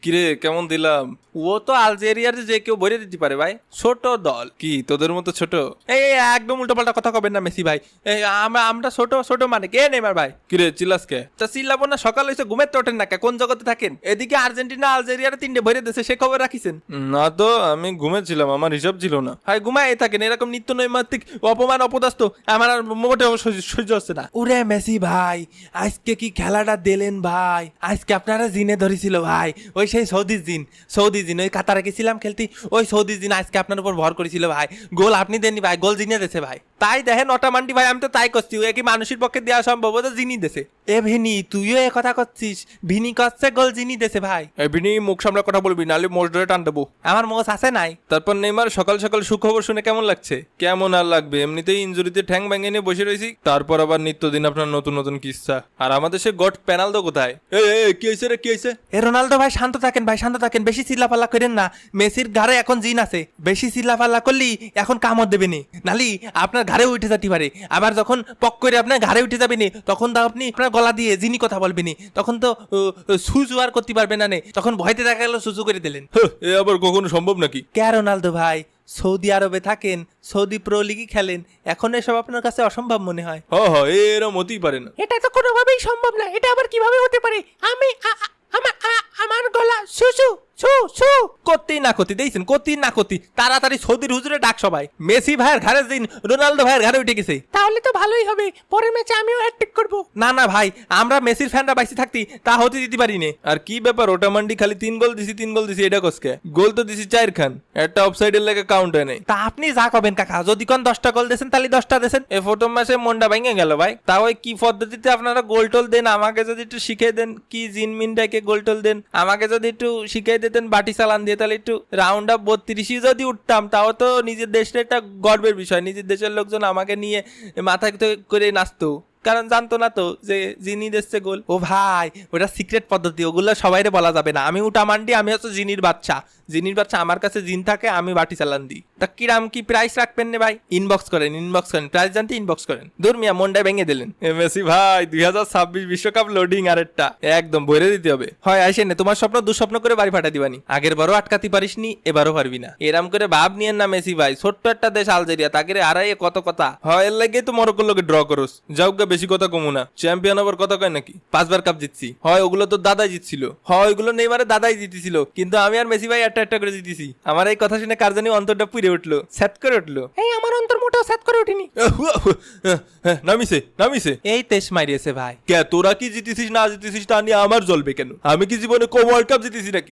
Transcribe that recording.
কিরে কেমন দিলাম? ও তো আলজেরিয়ার যে কেউ ভরে দিতে পারে ভাই, ছোট দল। কি তোদের মতো ছোট? এই এই, একদম উল্টোপাল্টা কথা কবেন না মেসি ভাই। এই আমরা ছোট ছোট মানে কে নেইমার ভাই? কিরে চিল্লাস কে? তা চিল্লাবো না, সকাল হয়েছে ঘুমের তো ওঠেন না কে? কোন জগতে থাকেন? এদিকে আর্জেন্টিনা আলজেরিয়ার 3টে ভরে দিয়েছে, সে খবর রাখিছেন? না তো, আমি ঘুমেছিলাম, আমার হিসাব ছিল না। হাই ঘুমায় থাকেন, এরকম নিত্য নৈমিত্তিক অপমান অপদস্থ আমার আর মোটেও সহ্য হচ্ছে না। ওরে মেসি ভাই, আজকে কি খেলাটা দিলেন ভাই? আজকে আপনারা জিনে ধরেছিল ভাই, ওই সেই সৌদি জিন ওই কাতারে গেছিলাম খেলতে, ওই সৌদি জিন আজকে আপনার উপর ভর করেছিল ভাই। গোল আপনি দেননি ভাই, গোল জিনে দেছে ভাই। তাই দেখেন অটামান্ডি ভাই, আমি তো তাই করছি, ও কি মানুষের পক্ষে দেওয়া সম্ভব? ও তো জিনি দেছে। এ ভিনি, তুইও এ কথা করছিস? ভিনি করছে গোল জিনি দেছে ভাই। এবিনি মুখ সামলা কথা বলবি, নাহলে মোষ ধরে টান দেবো। আমার মোষ আছে নাই। তারপর নেইমার সকাল সকাল সুখবর শুনে কেমন লাগছে? কেমন আর লাগবে, এমনিতেই ইনজুরিতে ঠ্যাং ভেঙে নিয়ে বসে রয়েছি, তারপর আবার নিত্যদিন আপনার নতুন নতুন কিস্সা। আর আমাদের সে গট পেনাল্ডো কোথায়? কি হয়েছে রে, কি হয়েছে? এ রোনালদো ভাই শান্ত থাকেন ভাই, শান্ত থাকেন, বেশি চিল্লাপাল্লা করেন না। মেসির ঘাড়ে এখন জিন আছে, বেশি চিল্লাপাল্লা করলি এখন কামড় দেবে নি, নালি আপনার ঘাড়ে উঠে যেতে পারে। আবার যখন পক করে আপনার ঘাড়ে উঠে যাবে নি, তখন তো আপনি আপনার গলা দিয়ে জিনি কথা বলবেন নি, তখন তো সুজু আর করতে পারবে না নে, তখন ভয়তে দেখা গেল সুজু করে দিলেন। এ আবার কখনো সম্ভব নাকি? কে রোনালদো ভাই, সৌদি আরবে থাকেন, সৌদি প্রো লিগই খেলেন, এখন এসব আপনার কাছে অসম্ভব মনে হয়? এরম হতেই পারে না। এটা তো কোনোভাবেই সম্ভব না, এটা আবার কিভাবে হতে পারে? আমি আমার গলা সুসু সু সু করতেই না করতে দেখছেন, করতেই না করতে তাড়াতাড়ি সৌদির হুজুরে ডাক সবাই। মেসি ভাইয়ের ঘাড়ে দিন, রোনালদো ভাইয়ের ঘাড়ে উঠে গেছে। তাহলে তো ভালোই হবে, পরের ম্যাচে আমিও হ্যাটট্রিক করব। না না ভাই, আমরা মেসির ফ্যানরা বাইসে থাকতি তা হতে দিতে পারি নে। আর কি ব্যাপার, ওটামান্ডি খালি 3 গোল দিছি, এটা কসকে? গোল তো দিছি 4 খান, একটা অফসাইডের লেগে কাউন্ট হয় নাই। তা আপনি যা করবেন কাকা, যদি কোন 10টা গোল দেন তাহলে 10টা দেন। এ ফটো মাসে মনটা ভেঙে গেল ভাই। তাও ওই কি পদ্ধতিতে আপনারা গোল টোল দেন, আমাকে যদি একটু শিখিয়ে দেন। কি জিনমিনটাকে গোল টোল দেন, আমাকে যদি একটু শিখিয়ে দিতেন বাটি চালান দিয়ে, তাহলে একটু রাউন্ড অফ 32 যদি উঠতাম, তাও তো নিজের দেশের একটা গর্বের বিষয়। নিজের দেশের লোকজন আমাকে নিয়ে মাথায় করে নাচতো, কারণ জানতো না তো যে জিনি দিচ্ছে গোল। ও ভাই, ওটা সিক্রেট পদ্ধতি, ওগুলো সবাইরে বলা যাবে না। আমি উটামান্ডি, আমি হচ্ছে জিনির বাচ্চা। আমার কাছে জিন থাকে, আমি বাটি চালান দিই। তা কিরাম কি প্রাইস রাখবেন নে ভাই? ইনবক্স করেন প্রাইস জানতে ইনবক্স করেন। দূর মিয়া, মনটা ভেঙে দিলেন। মেসি ভাই 2026 বিশ্বকাপ লোডিং আরেকটা একদম ভরে দিতে হবে। হয় আইসেন না, তোমার স্বপ্ন দুঃস্বপ্ন করে বাড়ি ফাটা দিবানি। আগের বারও আটকাতে পারিসনি, এবারও পারবি না। এরাম করে ভাব নিয়েন না মেসি ভাই, ছোট্ট একটা দেশ আলজেরিয়া, তাকে আড়াইয়ে কত কথা হয়, এর লাগে তো মরক্কোর লোকে ড্র করস। যাও গা, বেশি কথা কমু না। চ্যাম্পিয়ন আবার কথা কয় নাকি? 5বার কাপ জিতছি হয়, ওগুলো তো দাদাই জিতছিল হয়, ওইগুলো নেইমারে দাদাই জিতেছিল, কিন্তু আমি আর মেসি ভাই একটা করে জিতেছি। আমার এই কথা শুনে কার জানি অন্তরটা পুড়ে উঠলো, স্যাত করে উঠলো। এই আমার অন্তর মোটেও সেট করে উঠিনি। নামিছে এই তেজ মারিয়েছে ভাই। কে? তোরা কি জিতেছিস না জিতেছিস তা নিয়ে আমার জ্বলবে কেন? আমি কি জীবনে ওয়ার্ল্ড কাপ জিতেছি নাকি?